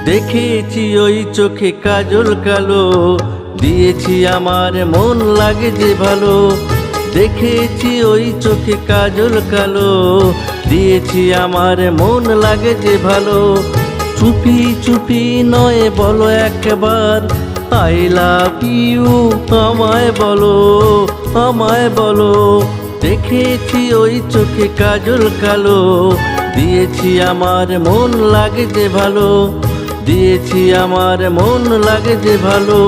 দেখেছি ওই চোখে কাজল কালো, দিয়েছি আমার মন লাগে যে ভালো। দেখেছি ওই চোখে কাজল কালো, দিয়েছি আমার মন লাগে যে ভালো। চুপি চুপি নয় বলো একবার আই লাভ ইউ, আমায় বলো, আমায় বলো। দেখেছি ওই চোখে কাজল কালো, দিয়েছি আমার মন লাগে যে ভালো, দিয়েছি আমার মন লাগে যে ভালো।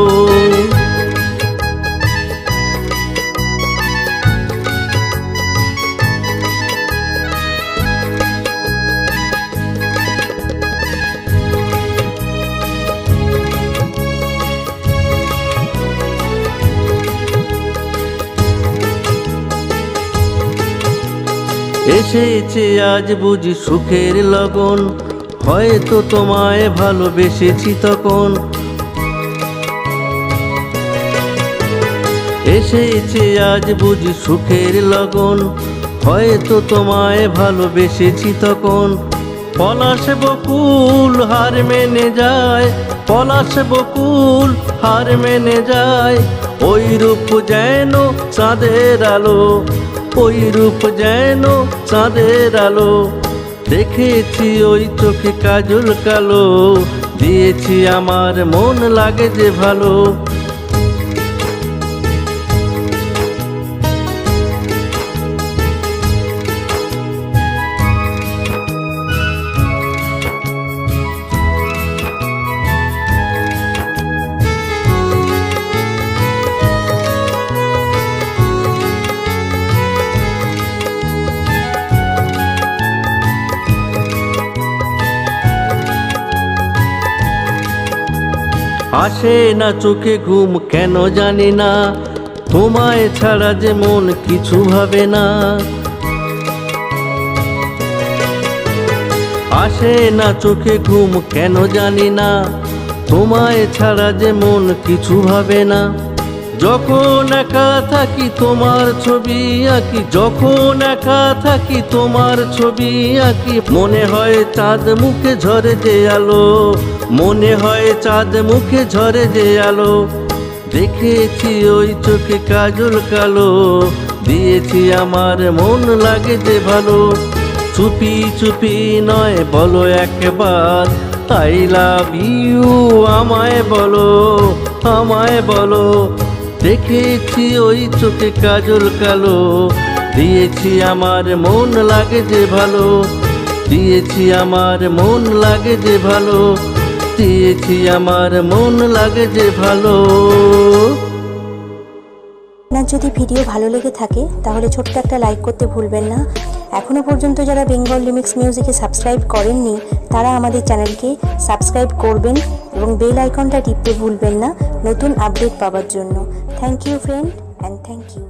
এসেছে আজ বুঝি সুখের লগন, হয়তো তোমায় ভালোবেসেছি তখন। এসেছে আজ বুঝি সুখের লগন, হয়তো তোমায় ভালোবেসেছি তখন। পলাশ বকুল হার মেনে যায়, পলাশ বকুল হার মেনে যায়। ওই রূপ যেন চাঁদের আলো, ওই রূপ যেন চাঁদের আলো। দেখেছি ওই চোখে কাজল কালো, দিয়েছি আমার মন লাগে যে ভালো। আসে না চোখে ঘুম কেন জানি না, তোমায় ছাড়া যে মন কিছু ভাবে না। আসে না চোখে ঘুম কেন জানি না, তোমায় ছাড়া যে মন কিছু ভাবে না। যখন একা থাকি তোমার ছবি আঁকি, যখন একা থাকি তোমার ছবি আঁকি। মনে হয় চাঁদ মুখে ঝরে যে আলো, মনে হয় চাঁদ মুখে ঝরে যে আলো। দেখেছি ওই চোখে কাজল কালো, দিয়েছি আমার মন লাগে যে ভালো। চুপি চুপি নয় বলো একবার আই লাভ ইউ, আমায় বলো, আমায় বলো। দেখেছি ওই চোখে কাজল কালো, দিয়েছি আমার মন লাগে যে ভালো, দিয়েছি আমার মন লাগে যে ভালো, দিয়েছি আমার মন লাগে যে ভালো। আপনার যদি ভিডিও ভালো লেগে থাকে তাহলে ছোট্ট একটা লাইক করতে ভুলবেন না। এখনও পর্যন্ত যারা বেঙ্গল লিমিক্স মিউজিকে সাবস্ক্রাইব করেননি তারা আমাদের চ্যানেলকে সাবস্ক্রাইব করবেন এবং বেল আইকনটা টিপতে ভুলবেন না নতুন আপডেট পাওয়ার জন্য। Thank you friend and thank you.